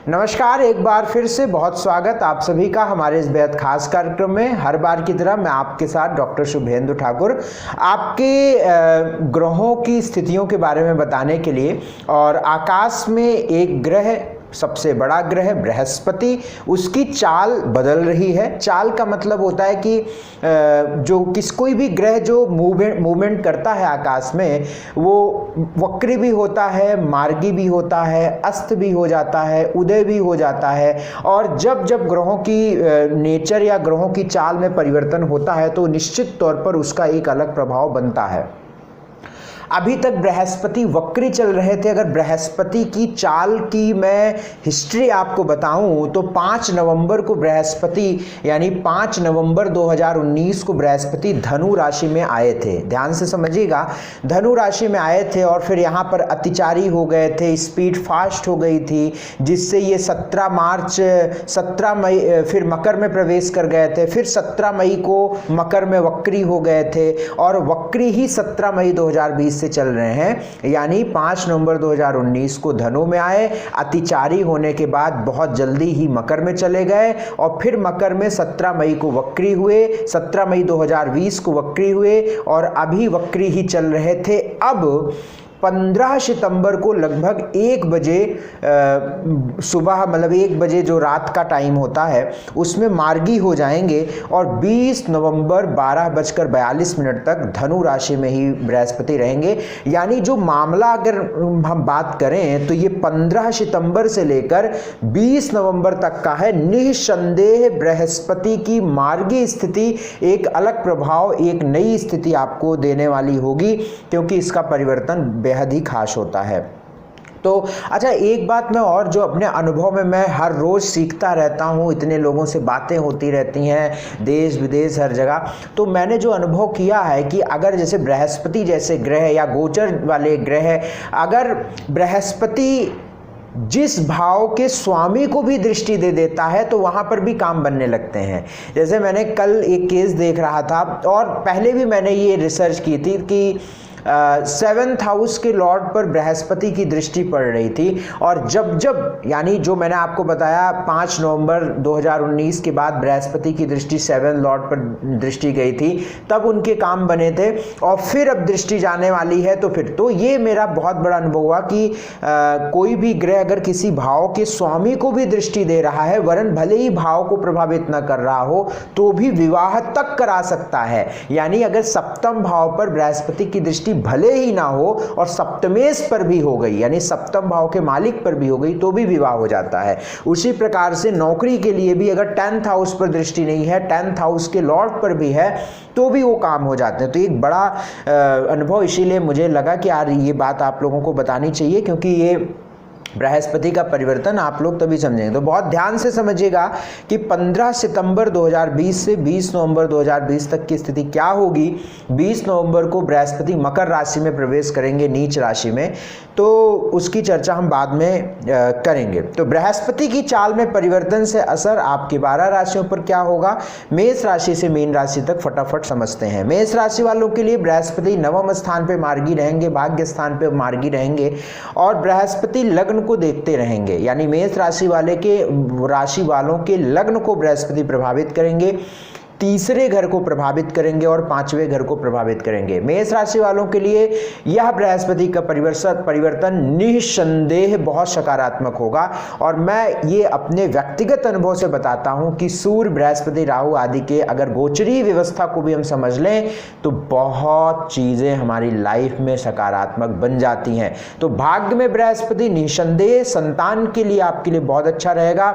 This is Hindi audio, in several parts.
नमस्कार, एक बार फिर से बहुत स्वागत आप सभी का हमारे इस बेहद खास कार्यक्रम में। हर बार की तरह मैं आपके साथ डॉक्टर शुभेंदु ठाकुर आपके ग्रहों की स्थितियों के बारे में बताने के लिए, और आकाश में एक ग्रह, सबसे बड़ा ग्रह बृहस्पति, उसकी चाल बदल रही है। चाल का मतलब होता है कि कोई भी ग्रह जो मूवमेंट करता है आकाश में, वो वक्री भी होता है, मार्गी भी होता है, अस्त भी हो जाता है, उदय भी हो जाता है। और जब जब ग्रहों की नेचर या ग्रहों की चाल में परिवर्तन होता है तो निश्चित तौर पर उसका एक अलग प्रभाव बनता है। अभी तक बृहस्पति वक्री चल रहे थे। अगर बृहस्पति की चाल की मैं हिस्ट्री आपको बताऊं तो 5 नवंबर को बृहस्पति, यानी 5 नवंबर 2019 को बृहस्पति धनु राशि में आए थे। ध्यान से समझिएगा, धनु राशि में आए थे और फिर यहाँ पर अतिचारी हो गए थे, स्पीड फास्ट हो गई थी, जिससे ये 17 मई फिर मकर में प्रवेश कर गए थे। फिर 17 मई को मकर में वक्री हो गए थे और वक्री ही 17 मई 2020 से चल रहे हैं। यानी 5 नवंबर 2019 को धनु में आए, अतिचारी होने के बाद बहुत जल्दी ही मकर में चले गए और फिर मकर में 17 मई को वक्री हुए, 17 मई 2020 को वक्री हुए और अभी वक्री ही चल रहे थे। अब 15 सितंबर को लगभग 1 बजे सुबह, मतलब 1 बजे जो रात का टाइम होता है, उसमें मार्गी हो जाएंगे और 20 नवंबर 12:42 तक धनु राशि में ही बृहस्पति रहेंगे। यानी जो मामला अगर हम बात करें तो ये 15 सितंबर से लेकर 20 नवंबर तक का है। निस्संदेह बृहस्पति की मार्गी स्थिति एक अलग प्रभाव, एक नई स्थिति आपको देने वाली होगी, क्योंकि इसका परिवर्तन बेहद ही खास होता है। तो अच्छा, एक बात मैं और, जो अपने अनुभव में मैं हर रोज़ सीखता रहता हूँ, इतने लोगों से बातें होती रहती हैं देश विदेश हर जगह, तो मैंने जो अनुभव किया है कि अगर जैसे बृहस्पति जैसे ग्रह या गोचर वाले ग्रह, अगर बृहस्पति जिस भाव के स्वामी को भी दृष्टि दे देता है तो वहाँ पर भी काम बनने लगते हैं। जैसे मैंने कल एक केस देख रहा था और पहले भी मैंने ये रिसर्च की थी कि 7th हाउस के लॉर्ड पर बृहस्पति की दृष्टि पड़ रही थी, और जब यानी जो मैंने आपको बताया 5 नवंबर 2019 के बाद बृहस्पति की दृष्टि 7th लॉर्ड पर दृष्टि गई थी, तब उनके काम बने थे। और फिर अब दृष्टि जाने वाली है, तो फिर तो ये मेरा बहुत बड़ा अनुभव हुआ कि कोई भी ग्रह अगर किसी भाव के स्वामी को भी दृष्टि दे रहा है, वरन भले ही भाव को प्रभावित न कर रहा हो, तो भी विवाह तक करा सकता है। यानी अगर सप्तम भाव पर बृहस्पति की दृष्टि भले ही ना हो और सप्तमेश पर भी हो गई, यानी सप्तम भाव के मालिक पर भी हो गई, तो भी विवाह हो जाता है। उसी प्रकार से नौकरी के लिए भी अगर 10th हाउस पर दृष्टि नहीं है, 10th हाउस के लॉर्ड पर भी है, तो भी वो काम हो जाते हैं। तो एक बड़ा अनुभव, इसीलिए मुझे लगा कि यार ये बात आप लोगों को बतानी चाहिए, क्योंकि ये बृहस्पति का परिवर्तन आप लोग तभी समझेंगे। तो बहुत ध्यान से समझिएगा कि 15 सितंबर 2020 से 20 नवंबर 2020 तक की स्थिति क्या होगी। 20 नवंबर को बृहस्पति मकर राशि में प्रवेश करेंगे, नीच राशि में, तो उसकी चर्चा हम बाद में करेंगे। तो बृहस्पति की चाल में परिवर्तन से असर आपकी 12 राशियों पर क्या होगा, मेष राशि से मीन राशि तक फटाफट समझते हैं। मेष राशि वालों के लिए बृहस्पति 9वें स्थान पर मार्गी रहेंगे, भाग्य स्थान पर मार्गी रहेंगे और बृहस्पति लग्न को देखते रहेंगे। यानी मेष राशि वालों के लग्न को बृहस्पति प्रभावित करेंगे, तीसरे घर को प्रभावित करेंगे और 5वें घर को प्रभावित करेंगे। मेष राशि वालों के लिए यह बृहस्पति का परिवर्तन निस्संदेह बहुत सकारात्मक होगा। और मैं ये अपने व्यक्तिगत अनुभव से बताता हूं कि सूर्य, बृहस्पति, राहु आदि के अगर गोचरीय व्यवस्था को भी हम समझ लें तो बहुत चीजें हमारी लाइफ में सकारात्मक बन जाती हैं। तो भाग्य में बृहस्पति निस्संदेह संतान के लिए आपके लिए बहुत अच्छा रहेगा,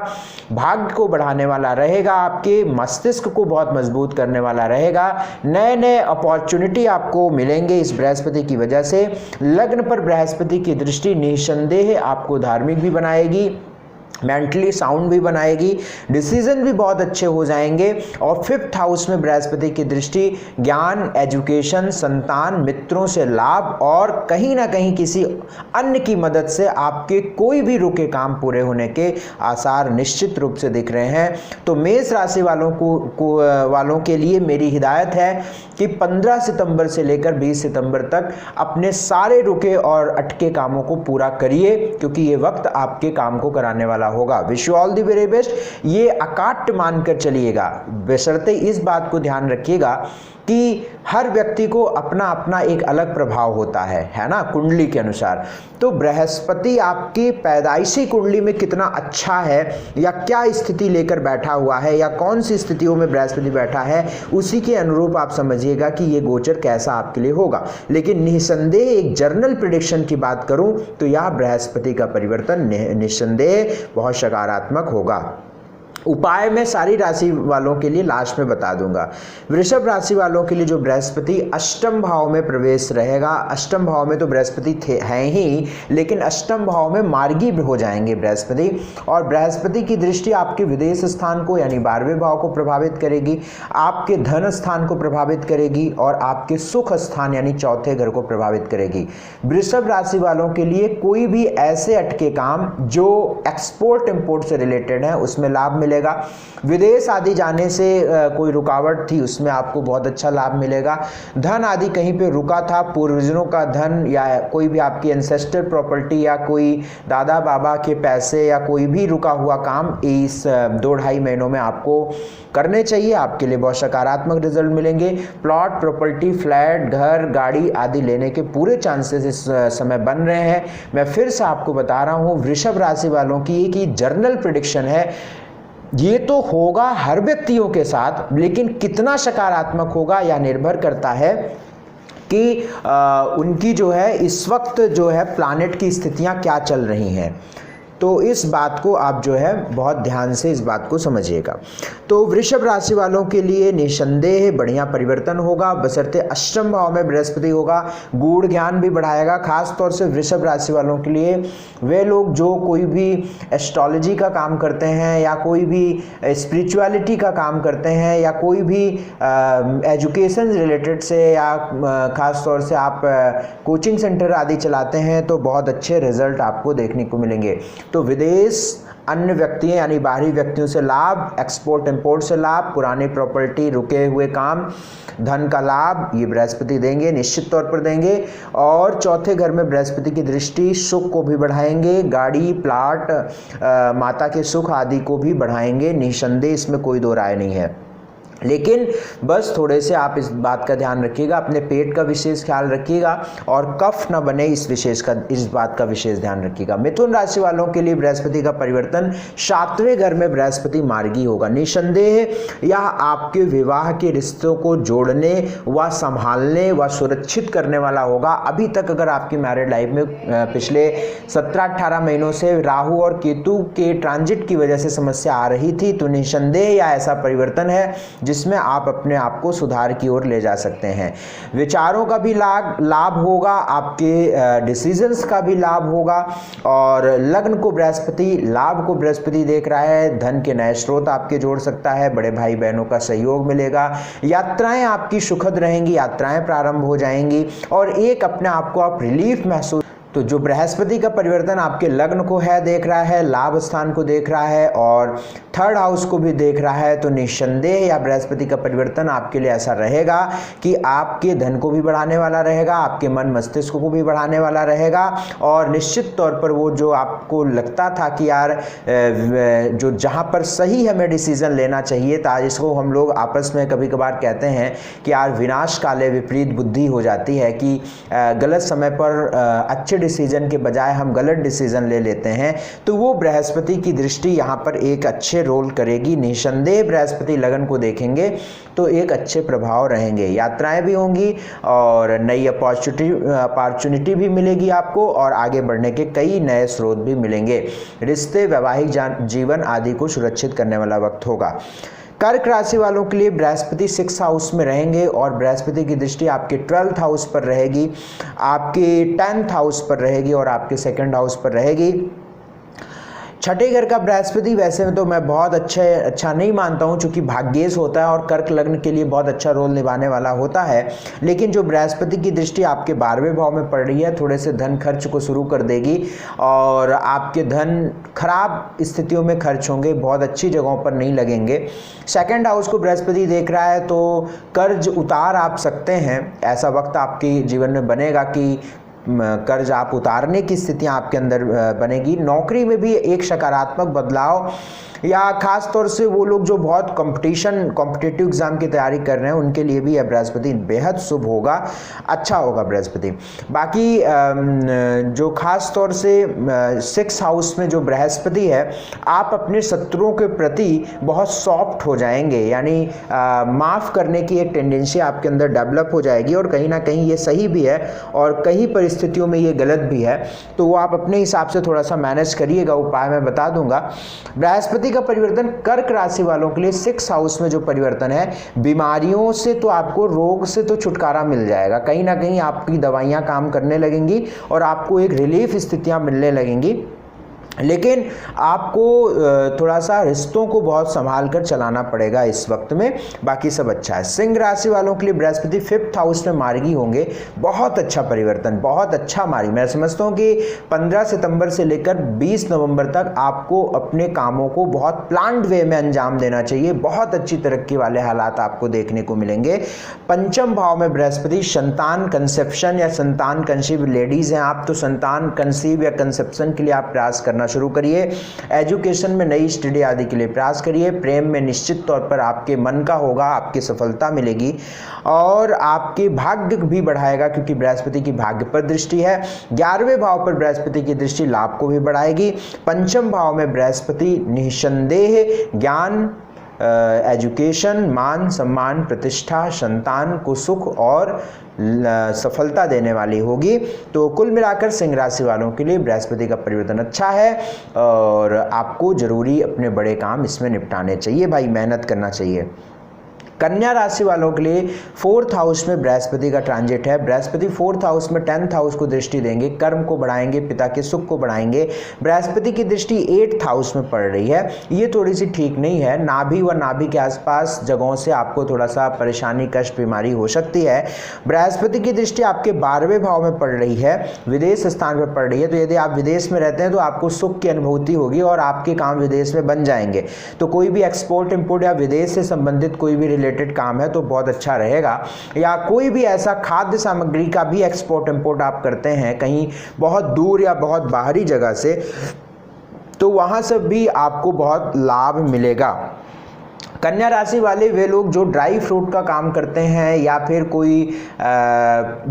भाग्य को बढ़ाने वाला रहेगा, आपके मस्तिष्क को बहुत मजबूत करने वाला रहेगा। नए अपॉर्चुनिटी आपको मिलेंगे इस बृहस्पति की वजह से। लग्न पर बृहस्पति की दृष्टि निस्संदेह आपको धार्मिक भी बनाएगी, मेंटली साउंड भी बनाएगी, डिसीजन भी बहुत अच्छे हो जाएंगे। और 5th हाउस में बृहस्पति की दृष्टि ज्ञान, एजुकेशन, संतान, मित्रों से लाभ और कहीं ना कहीं किसी अन्य की मदद से आपके कोई भी रुके काम पूरे होने के आसार निश्चित रूप से दिख रहे हैं। तो मेष राशि वालों के लिए मेरी हिदायत है कि 15 सितंबर से लेकर 20 सितंबर तक अपने सारे रुके और अटके कामों को पूरा करिए, क्योंकि ये वक्त आपके काम को कराने वाला वाला होगा। Wish you all the very best. ये अकाट्य मानकर चलिएगा, बशर्ते इस बात को ध्यान रखिएगा कि हर व्यक्ति को अपना अपना एक अलग प्रभाव होता है ना, कुंडली के अनुसार। तो बृहस्पति आपकी पैदाइशी कुंडली में कितना अच्छा है या क्या स्थिति लेकर बैठा हुआ है या कौन सी स्थितियों में बृहस्पति बैठा है, उसी के अनुरूप आप समझिएगा कि ये गोचर कैसा आपके लिए होगा। लेकिन निसंदेह एक जर्नल प्रेडिक्शन की बात करूं तो यह बृहस्पति का परिवर्तन निसंदेह बहुत सकारात्मक होगा। उपाय मैं सारी राशि वालों के लिए लास्ट में बता दूंगा। वृषभ राशि वालों के लिए जो बृहस्पति अष्टम भाव में प्रवेश रहेगा, अष्टम भाव में तो बृहस्पति हैं ही, लेकिन अष्टम भाव में मार्गी हो जाएंगे बृहस्पति, और बृहस्पति की दृष्टि आपके विदेश स्थान को यानी 12वें भाव को प्रभावित करेगी, आपके धन स्थान को प्रभावित करेगी और आपके सुख स्थान यानी चौथे घर को प्रभावित करेगी। वृषभ राशि वालों के लिए कोई भी ऐसे अटके काम जो एक्सपोर्ट इंपोर्ट से रिलेटेड है उसमें लाभ मिलेगा। विदेश आदि जाने से कोई रुकावट थी उसमें आपको बहुत अच्छा लाभ मिलेगा। धन आदि कहीं पे रुका था, पूर्वजों का धन या कोई भी आपकी एंसेस्टर प्रॉपर्टी या कोई दादा बाबा के पैसे या कोई भी रुका हुआ काम इस 2-2.5 महीनों में आपको करने चाहिए, आपके लिए बहुत सकारात्मक रिजल्ट मिलेंगे। प्लॉट प्रॉपर्टी, फ्लैट, घर, गाड़ी आदि लेने के पूरे चांसेस इस समय बन रहे हैं। मैं फिर से आपको बता रहा हूँ, वृषभ राशि वालों की एक जर्नल प्रेडिक्शन है, ये तो होगा हर व्यक्तियों के साथ, लेकिन कितना सकारात्मक होगा यह निर्भर करता है कि उनकी जो है इस वक्त जो है प्लैनेट की स्थितियां क्या चल रही हैं। तो इस बात को आप जो है बहुत ध्यान से इस बात को समझिएगा। तो वृषभ राशि वालों के लिए निसंदेह बढ़िया परिवर्तन होगा, बशर्ते अष्टम भाव में बृहस्पति होगा। गूढ़ ज्ञान भी बढ़ाएगा, खास तौर से वृषभ राशि वालों के लिए वे लोग जो कोई भी एस्ट्रोलॉजी का काम करते हैं या कोई भी स्पिरिचुअलिटी का काम करते हैं या कोई भी एजुकेशन रिलेटेड से या खास तौर से आप कोचिंग सेंटर आदि चलाते हैं तो बहुत अच्छे रिजल्ट आपको देखने को मिलेंगे। तो विदेश, अन्य व्यक्तियों यानी बाहरी व्यक्तियों से लाभ, एक्सपोर्ट इंपोर्ट से लाभ, पुरानी प्रॉपर्टी, रुके हुए काम, धन का लाभ ये बृहस्पति देंगे, निश्चित तौर पर देंगे। और चौथे घर में बृहस्पति की दृष्टि सुख को भी बढ़ाएंगे, गाड़ी, प्लाट, माता के सुख आदि को भी बढ़ाएंगे, निसंदेह इसमें कोई दो राय नहीं है। लेकिन बस थोड़े से आप इस बात का ध्यान रखिएगा, अपने पेट का विशेष ख्याल रखिएगा और कफ न बने इस बात का विशेष ध्यान रखिएगा। मिथुन राशि वालों के लिए बृहस्पति का परिवर्तन 7वें घर में बृहस्पति मार्गी होगा। निसंदेह यह आपके विवाह के रिश्तों को जोड़ने व संभालने व सुरक्षित करने वाला होगा। अभी तक अगर आपकी मैरिड लाइफ में पिछले 17-18 महीनों से राहु और केतु के ट्रांजिट की वजह से समस्या आ रही थी तो निसंदेह यह ऐसा परिवर्तन है जिसमें आप अपने आप को सुधार की ओर ले जा सकते हैं। विचारों का भी लाभ होगा, आपके डिसीजंस का भी लाभ होगा। और लग्न को बृहस्पति, लाभ को बृहस्पति देख रहा है, धन के नए स्रोत आपके जोड़ सकता है, बड़े भाई बहनों का सहयोग मिलेगा, यात्राएं आपकी सुखद रहेंगी, यात्राएं प्रारंभ हो जाएंगी और एक अपने आप को आप रिलीफ महसूस। तो जो बृहस्पति का परिवर्तन आपके लग्न को है देख रहा है, लाभ स्थान को देख रहा है और 3rd हाउस को भी देख रहा है, तो निसंदेह या बृहस्पति का परिवर्तन आपके लिए ऐसा रहेगा कि आपके धन को भी बढ़ाने वाला रहेगा, आपके मन मस्तिष्क को भी बढ़ाने वाला रहेगा। और निश्चित तौर पर वो जो आपको लगता था कि यार जो जहाँ पर सही हमें डिसीजन लेना चाहिए था, जिसको हम लोग आपस में कभी कभार कहते हैं कि यार विनाश काले विपरीत बुद्धि हो जाती है कि गलत समय पर अच्छे डिसीजन के बजाय हम गलत डिसीजन ले लेते हैं, तो वो बृहस्पति की दृष्टि यहाँ पर एक अच्छे रोल करेगी। निसंदेह बृहस्पति लगन को देखेंगे तो एक अच्छे प्रभाव रहेंगे, यात्राएं भी होंगी और नई अपॉर्चुनिटी भी मिलेगी आपको और आगे बढ़ने के कई नए स्रोत भी मिलेंगे। रिश्ते, वैवाहिक जीवन आदि को सुरक्षित करने वाला वक्त होगा। कर्क राशि वालों के लिए बृहस्पति 6th हाउस में रहेंगे और बृहस्पति की दृष्टि आपके 12th हाउस पर रहेगी, आपके 10th हाउस पर रहेगी और आपके 2nd हाउस पर रहेगी। छठे घर का बृहस्पति वैसे में तो मैं बहुत अच्छा नहीं मानता हूं, चूंकि भाग्येश होता है और कर्क लग्न के लिए बहुत अच्छा रोल निभाने वाला होता है, लेकिन जो बृहस्पति की दृष्टि आपके 12वें भाव में पड़ रही है थोड़े से धन खर्च को शुरू कर देगी और आपके धन खराब स्थितियों में खर्च होंगे, बहुत अच्छी जगहों पर नहीं लगेंगे। 2nd हाउस को बृहस्पति देख रहा है तो कर्ज उतार आप सकते हैं, ऐसा वक्त आपके जीवन में बनेगा कि कर्ज आप उतारने की स्थितियां आपके अंदर बनेगी। नौकरी में भी एक सकारात्मक बदलाव, या खास तौर से वो लोग जो बहुत कॉम्पिटिटिव एग्जाम की तैयारी कर रहे हैं उनके लिए भी यह बृहस्पति बेहद शुभ होगा, अच्छा होगा बृहस्पति। बाकी जो खास तौर से 6th हाउस में जो बृहस्पति है, आप अपने शत्रुओं के प्रति बहुत सॉफ्ट हो जाएंगे, यानी माफ़ करने की एक टेंडेंसी आपके अंदर डेवलप हो जाएगी। और कहीं ना कहीं ये सही भी है और कई परिस्थितियों में ये गलत भी है, तो वो आप अपने हिसाब से थोड़ा सा मैनेज करिएगा। उपाय मैं बता दूंगा। बृहस्पति का परिवर्तन कर्क राशि वालों के लिए 6th हाउस में जो परिवर्तन है, बीमारियों से तो आपको, रोग से तो छुटकारा मिल जाएगा, कहीं ना कहीं आपकी दवाइयां काम करने लगेंगी और आपको एक रिलीफ स्थितियां मिलने लगेंगी। लेकिन आपको थोड़ा सा रिश्तों को बहुत संभाल कर चलाना पड़ेगा इस वक्त में, बाकी सब अच्छा है। सिंह राशि वालों के लिए बृहस्पति 5th हाउस में मार्गी होंगे, बहुत अच्छा परिवर्तन, बहुत अच्छा मार्गी। मैं समझता हूँ कि 15 सितंबर से लेकर 20 नवंबर तक आपको अपने कामों को बहुत प्लान्ड वे में अंजाम देना चाहिए, बहुत अच्छी तरक्की वाले हालात आपको देखने को मिलेंगे। 5th भाव में बृहस्पति, संतान कंसेप्शन या संतान कंसीव लेडीज हैं आप, तो संतान कंसीव या कंसेप्शन के लिए आप प्रयास करना शुरू करिए। एजुकेशन में नई स्टडी आदि के लिए प्रयास करिए। प्रेम में निश्चित तौर पर आपके मन का होगा, आपकी सफलता मिलेगी और आपके भाग्य भी बढ़ाएगा, क्योंकि बृहस्पति की भाग्य पर दृष्टि है। 11वें भाव पर बृहस्पति की दृष्टि लाभ को भी बढ़ाएगी। 5th भाव में बृहस्पति निसंदेह ज्ञान, एजुकेशन, मान सम्मान, प्रतिष्ठा, संतान को सुख और सफलता देने वाली होगी। तो कुल मिलाकर सिंह राशि वालों के लिए बृहस्पति का परिवर्तन अच्छा है और आपको जरूरी अपने बड़े काम इसमें निपटाने चाहिए भाई, मेहनत करना चाहिए। कन्या राशि वालों के लिए 4th हाउस में बृहस्पति का ट्रांजिट है। बृहस्पति 4th हाउस में 10th हाउस को दृष्टि देंगे, कर्म को बढ़ाएंगे, पिता के सुख को बढ़ाएंगे। बृहस्पति की दृष्टि 8th हाउस में पड़ रही है, ये थोड़ी सी ठीक नहीं है। नाभि व नाभि के आसपास जगहों से आपको थोड़ा सा परेशानी, कष्ट, बीमारी हो सकती है। बृहस्पति की दृष्टि आपके 12वें भाव में पड़ रही है, विदेश स्थान पर पड़ रही है, तो यदि आप विदेश में रहते हैं तो आपको सुख की अनुभूति होगी और आपके काम विदेश में बन जाएंगे। तो कोई भी एक्सपोर्ट इंपोर्ट या विदेश से संबंधित कोई भी काम है तो बहुत अच्छा रहेगा। या कोई भी ऐसा खाद्य सामग्री का भी एक्सपोर्ट इंपोर्ट आप करते हैं कहीं बहुत दूर या बहुत बाहरी जगह से, तो वहां से भी आपको बहुत लाभ मिलेगा। कन्या राशि वाले वे लोग जो ड्राई फ्रूट का काम करते हैं या फिर कोई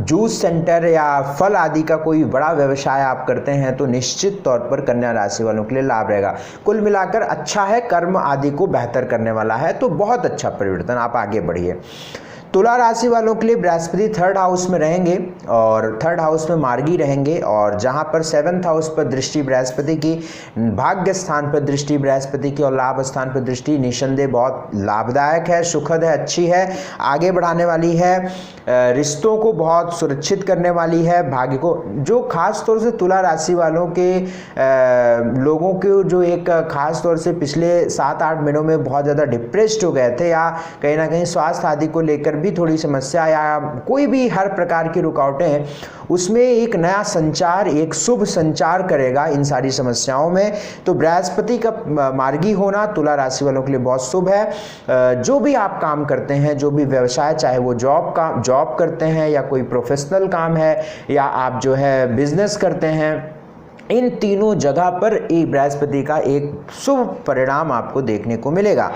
जूस सेंटर या फल आदि का कोई बड़ा व्यवसाय आप करते हैं, तो निश्चित तौर पर कन्या राशि वालों के लिए लाभ रहेगा। कुल मिलाकर अच्छा है, कर्म आदि को बेहतर करने वाला है, तो बहुत अच्छा परिवर्तन, आप आगे बढ़िए। तुला राशि वालों के लिए बृहस्पति 3rd हाउस में रहेंगे और 3rd हाउस में मार्गी रहेंगे, और जहां पर 7th हाउस पर दृष्टि बृहस्पति की, भाग्य स्थान पर दृष्टि बृहस्पति की और लाभ स्थान पर दृष्टि निसंदेह बहुत लाभदायक है, सुखद है, अच्छी है, आगे बढ़ाने वाली है, रिश्तों को बहुत सुरक्षित करने वाली है, भाग्य को। जो खास तौर से तुला राशि वालों के लोगों के जो एक खास तौर से पिछले 7-8 महीनों में बहुत ज़्यादा डिप्रेस्ड हो गए थे या कहीं ना कहीं स्वास्थ्य आदि को लेकर भी थोड़ी समस्या या कोई भी हर प्रकार की रुकावटें हैं, उसमें एक नया संचार, एक शुभ संचार करेगा इन सारी समस्याओं में। तो बृहस्पति का मार्गी होना तुला राशि वालों के लिए बहुत शुभ है। जो भी आप काम करते हैं, जो भी व्यवसाय, चाहे वो जॉब करते हैं या कोई प्रोफेशनल काम है या आप जो है बिजनेस करते हैं, इन तीनों जगह पर एक बृहस्पति का एक शुभ परिणाम आपको देखने को मिलेगा।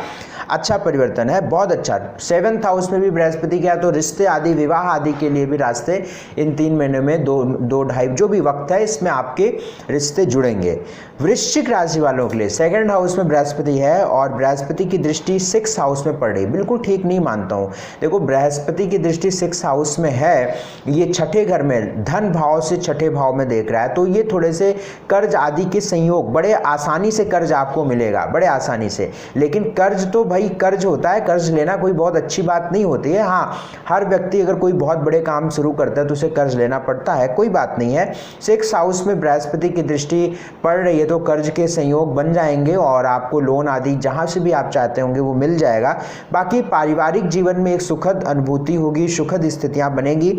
अच्छा परिवर्तन है, बहुत अच्छा। 7th हाउस में भी बृहस्पति गया, तो रिश्ते आदि, विवाह आदि के लिए भी रास्ते इन 3 महीनों में 2-2.5 जो भी वक्त है इसमें आपके रिश्ते जुड़ेंगे। वृश्चिक राशि वालों के लिए 2nd हाउस में बृहस्पति है और बृहस्पति की दृष्टि 6th हाउस में पड़ रही, बिल्कुल ठीक नहीं मानता हूँ। देखो, बृहस्पति की दृष्टि 6th हाउस में है, ये छठे घर में धन भाव से छठे भाव में देख रहा है, तो ये थोड़े से कर्ज आदि के संयोग, बड़े आसानी से कर्ज आपको मिलेगा, बड़े आसानी से। लेकिन कर्ज तो भाई कर्ज होता है, कर्ज लेना कोई बहुत अच्छी बात नहीं होती है। हाँ, हर व्यक्ति अगर कोई बहुत बड़े काम शुरू करता है तो उसे कर्ज लेना पड़ता है, कोई बात नहीं है। 6th हाउस में बृहस्पति की दृष्टि पड़ रही है तो कर्ज के संयोग बन जाएंगे और आपको लोन आदि जहां से भी आप चाहते होंगे वो मिल जाएगा। बाकी पारिवारिक जीवन में एक सुखद अनुभूति होगी, सुखद स्थितियां बनेगी।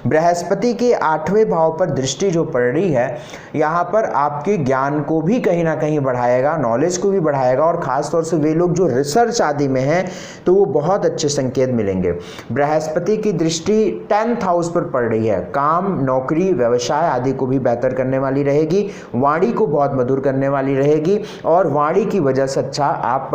बृहस्पति के 8वें भाव पर दृष्टि जो पड़ रही है, यहाँ पर आपके ज्ञान को भी कहीं ना कहीं बढ़ाएगा, नॉलेज को भी बढ़ाएगा, और ख़ास तौर से वे लोग जो रिसर्च आदि में हैं तो वो बहुत अच्छे संकेत मिलेंगे। बृहस्पति की दृष्टि 10th हाउस पर पड़ रही है, काम, नौकरी, व्यवसाय आदि को भी बेहतर करने वाली रहेगी, वाणी को बहुत मधुर करने वाली रहेगी, और वाणी की वजह से अच्छा आप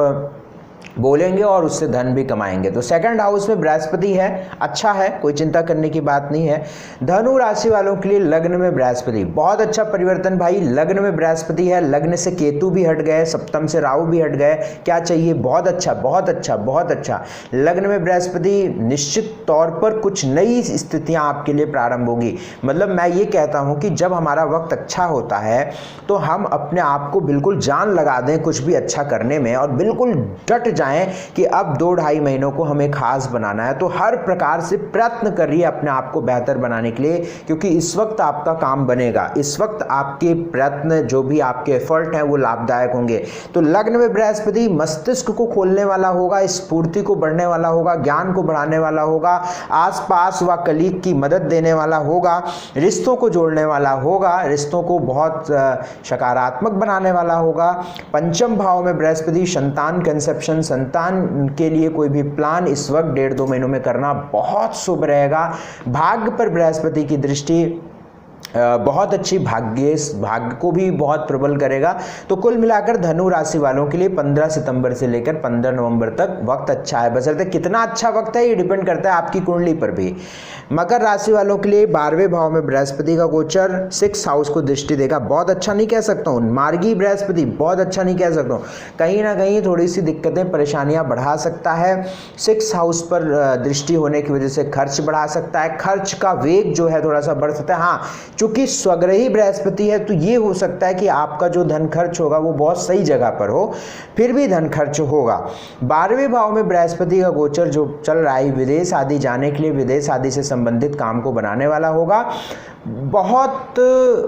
बोलेंगे और उससे धन भी कमाएंगे। तो 2nd हाउस में बृहस्पति है, अच्छा है, कोई चिंता करने की बात नहीं है। धनु राशि वालों के लिए लग्न में बृहस्पति, बहुत अच्छा परिवर्तन भाई। लग्न में बृहस्पति है, लग्न से केतु भी हट गए, सप्तम से राहु भी हट गए, क्या चाहिए, बहुत अच्छा बहुत अच्छा बहुत अच्छा। लग्न में बृहस्पति, निश्चित तौर पर कुछ नई स्थितियां आपके लिए प्रारंभ होगी। मतलब मैं ये कहता हूं कि जब हमारा वक्त अच्छा होता है तो हम अपने आप को बिल्कुल जान लगा दें कुछ भी अच्छा करने में, और बिल्कुल डट जाएं कि अब 2-2.5 महीनों को हमें खास बनाना है। तो हर प्रकार से प्रयत्न करिए अपने आप को बेहतर बनाने के लिए, क्योंकि इस वक्त आपका काम बनेगा, इस वक्त आपके प्रयत्न जो भी आपके एफर्ट हैं वो लाभदायक होंगे। तो लग्न में बृहस्पति मस्तिष्क को खोलने वाला होगा, स्फूर्ति को बढ़ने वाला होगा, ज्ञान को बढ़ाने वाला होगा, आसपास व कलीग की मदद देने वाला होगा, रिश्तों को जोड़ने वाला होगा, रिश्तों को बहुत सकारात्मक बनाने वाला होगा। पंचम भाव में बृहस्पति, संतान कंसेप्शन, संतान के लिए कोई भी प्लान इस वक्त 1.5-2 महीनों में करना बहुत शुभ रहेगा। भाग्य पर बृहस्पति की दृष्टि बहुत अच्छी, भाग्य को भी बहुत प्रबल करेगा। तो कुल मिलाकर धनु राशि वालों के लिए 15 सितंबर से लेकर 15 नवंबर तक वक्त अच्छा है, बशर्ते कितना अच्छा वक्त है ये डिपेंड करता है आपकी कुंडली पर भी। मकर राशि वालों के लिए 12वें भाव में बृहस्पति का गोचर 6th हाउस को दृष्टि देगा, बहुत अच्छा नहीं कह सकता हूँ, मार्गी बृहस्पति बहुत अच्छा नहीं कह सकता हूँ, कहीं ना कहीं थोड़ी सी दिक्कतें परेशानियां बढ़ा सकता है। 6th हाउस पर दृष्टि होने की वजह से खर्च बढ़ा सकता है, खर्च का वेग जो है थोड़ा सा बढ़ सकता है। हाँ, चूंकि स्वग्रही बृहस्पति है तो ये हो सकता है कि आपका जो धन खर्च होगा वो बहुत सही जगह पर हो, फिर भी धन खर्च होगा। 12वें भाव में बृहस्पति का गोचर जो चल रहा है, विदेश आदि जाने के लिए, विदेश आदि से संबंधित काम को बनाने वाला होगा। बहुत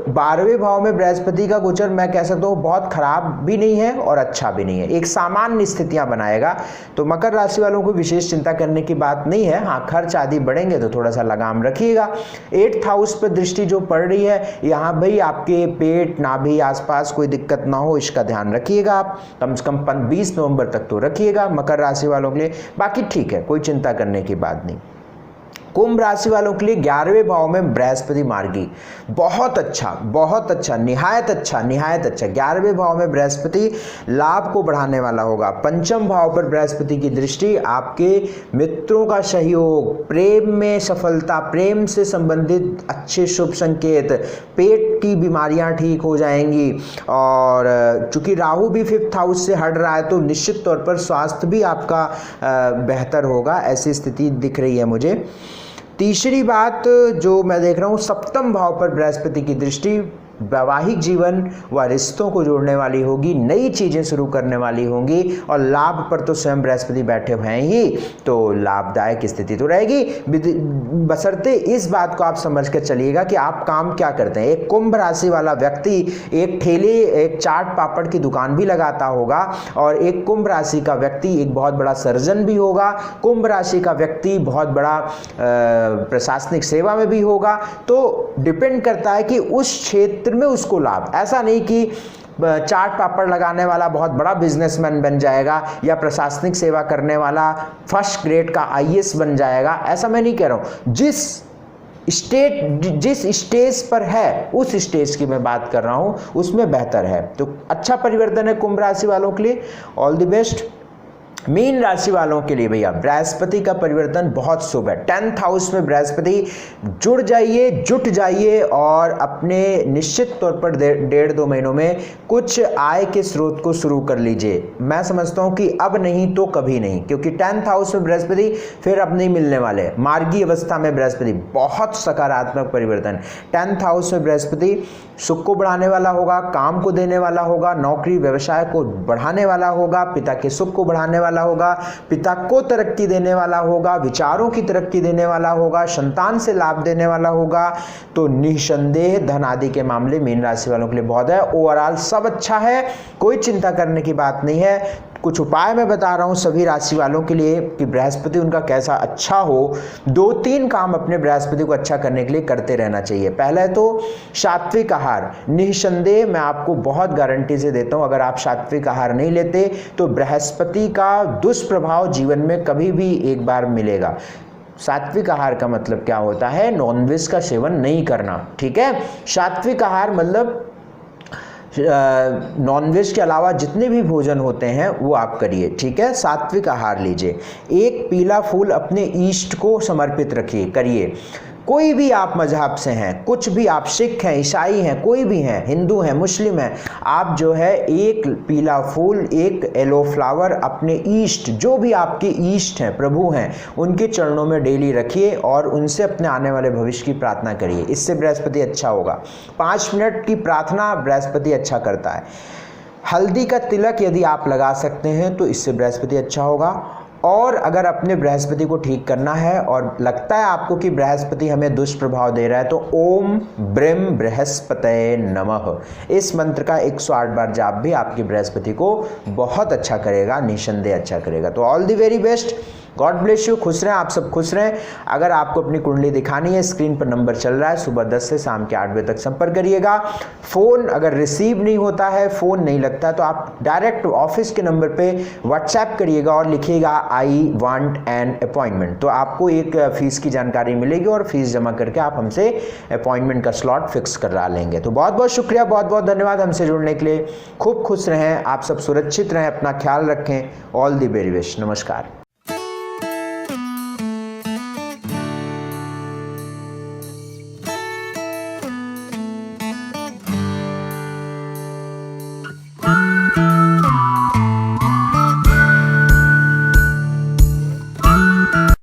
12वें भाव में बृहस्पति का गोचर मैं कह सकता हूँ बहुत खराब भी नहीं है और अच्छा भी नहीं है, एक सामान्य स्थितियां बनाएगा। तो मकर राशि वालों को विशेष चिंता करने की बात नहीं है। हाँ, खर्च आदि बढ़ेंगे तो थोड़ा सा लगाम रखिएगा। 8th हाउस पर दृष्टि जो पड़ रही है, यहाँ भाई आपके पेट, नाभि आसपास कोई दिक्कत ना हो, इसका ध्यान रखिएगा आप, कम से कम 20 नवंबर तक तो रखिएगा मकर राशि वालों के लिए। बाकी ठीक है, कोई चिंता करने की बात नहीं। कुंभ राशि वालों के लिए 11वें भाव में बृहस्पति मार्गी, बहुत अच्छा, निहायत अच्छा। 11वें भाव में बृहस्पति लाभ को बढ़ाने वाला होगा। पंचम भाव पर बृहस्पति की दृष्टि आपके मित्रों का सहयोग, प्रेम में सफलता, प्रेम से संबंधित अच्छे शुभ संकेत, पेट की बीमारियां ठीक हो जाएंगी। और चूंकि राहु भी 5th हाउस से हट रहा है तो निश्चित तौर पर स्वास्थ्य भी आपका बेहतर होगा, ऐसी स्थिति दिख रही है मुझे। तीसरी बात जो मैं देख रहा हूँ, 7th भाव पर बृहस्पति की दृष्टि वैवाहिक जीवन व रिश्तों को जोड़ने वाली होगी, नई चीजें शुरू करने वाली होंगी, और लाभ पर तो स्वयं बृहस्पति बैठे हुए हैं ही, तो लाभदायक स्थिति तो रहेगी, बशर्ते इस बात को आप समझ कर चलिएगा कि आप काम क्या करते हैं। एक कुंभ राशि वाला व्यक्ति एक ठेले, एक चाट पापड़ की दुकान भी लगाता होगा, और एक कुंभ राशि का व्यक्ति एक बहुत बड़ा सर्जन भी होगा, कुंभ राशि का व्यक्ति बहुत बड़ा प्रशासनिक सेवा में भी होगा। तो डिपेंड करता है कि उस क्षेत्र में उसको लाभ, ऐसा नहीं कि चाट पापड़ लगाने वाला बहुत बड़ा बिजनेसमैन बन जाएगा या प्रशासनिक सेवा करने वाला फर्स्ट ग्रेड का IAS बन जाएगा, ऐसा मैं नहीं कह रहा हूं। जिस स्टेज पर है उस स्टेज की मैं बात कर रहा हूं, उसमें बेहतर है। तो अच्छा परिवर्तन है कुंभ राशि वालों के लिए, ऑल द बेस्ट। मीन राशि वालों के लिए भैया बृहस्पति का परिवर्तन बहुत शुभ है। 10th हाउस में बृहस्पति, जुट जाइए और अपने निश्चित तौर पर 1.5-2 महीनों में कुछ आय के स्रोत को शुरू कर लीजिए। मैं समझता हूं कि अब नहीं तो कभी नहीं, क्योंकि 10th हाउस में बृहस्पति फिर अब नहीं मिलने वाले। मार्गी अवस्था में बृहस्पति, बहुत सकारात्मक परिवर्तन। 10th हाउस में बृहस्पति सुख को बढ़ाने वाला होगा, काम को देने वाला होगा, नौकरी व्यवसाय को बढ़ाने वाला होगा, पिता के सुख को बढ़ाने वाला होगा, पिता को तरक्की देने वाला होगा, विचारों की तरक्की देने वाला होगा, संतान से लाभ देने वाला होगा। तो निसंदेह धन आदि के मामले मीन राशि वालों के लिए बहुत है। ओवरऑल सब अच्छा है, कोई चिंता करने की बात नहीं है। कुछ उपाय मैं बता रहा हूँ सभी राशि वालों के लिए कि बृहस्पति उनका कैसा अच्छा हो। 2-3 काम अपने बृहस्पति को अच्छा करने के लिए करते रहना चाहिए। पहला है तो सात्विक आहार। निःसंदेह मैं आपको बहुत गारंटी से देता हूँ, अगर आप सात्विक आहार नहीं लेते तो बृहस्पति का दुष्प्रभाव जीवन में कभी भी एक बार मिलेगा। सात्विक आहार का मतलब क्या होता है? नॉनवेज का सेवन नहीं करना, ठीक है। सात्विक आहार मतलब नॉनवेज के अलावा जितने भी भोजन होते हैं वो आप करिए, ठीक है। सात्विक आहार लीजिए। एक पीला फूल अपने ईष्ट को समर्पित रखिए, करिए। कोई भी आप मजहब से हैं, कुछ भी आप सिख हैं, ईसाई हैं, कोई भी हैं, हिंदू हैं, मुस्लिम हैं, आप जो है एक पीला फूल, एक येलो फ्लावर अपने ईष्ट, जो भी आपके ईष्ट हैं, प्रभु हैं, उनके चरणों में डेली रखिए और उनसे अपने आने वाले भविष्य की प्रार्थना करिए। इससे बृहस्पति अच्छा होगा। 5 मिनट की प्रार्थना बृहस्पति अच्छा करता है। हल्दी का तिलक यदि आप लगा सकते हैं तो इससे बृहस्पति अच्छा होगा। और अगर अपने बृहस्पति को ठीक करना है और लगता है आपको कि बृहस्पति हमें दुष्प्रभाव दे रहा है तो ओम ब्रह्म बृहस्पतये नमः इस मंत्र का 108 बार जाप भी आपकी बृहस्पति को बहुत अच्छा करेगा, निसंदेह अच्छा करेगा। तो all the very best, God bless you. खुश रहें, आप सब खुश रहें। अगर आपको अपनी कुंडली दिखानी है, स्क्रीन पर नंबर चल रहा है, सुबह 10 से शाम के 8 बजे तक संपर्क करिएगा। फ़ोन अगर रिसीव नहीं होता है, फ़ोन नहीं लगता है, तो आप डायरेक्ट ऑफिस के नंबर पे व्हाट्सएप करिएगा और लिखिएगा आई वांट एन अपॉइंटमेंट, तो आपको एक फ़ीस की जानकारी मिलेगी और फीस जमा करके आप हमसे अपॉइंटमेंट का स्लॉट फिक्स करा लेंगे। तो बहुत बहुत शुक्रिया, बहुत बहुत धन्यवाद हमसे जुड़ने के लिए। खूब खुश रहें, आप सब सुरक्षित रहें, अपना ख्याल रखें। ऑल द वेरी बेस्ट, नमस्कार।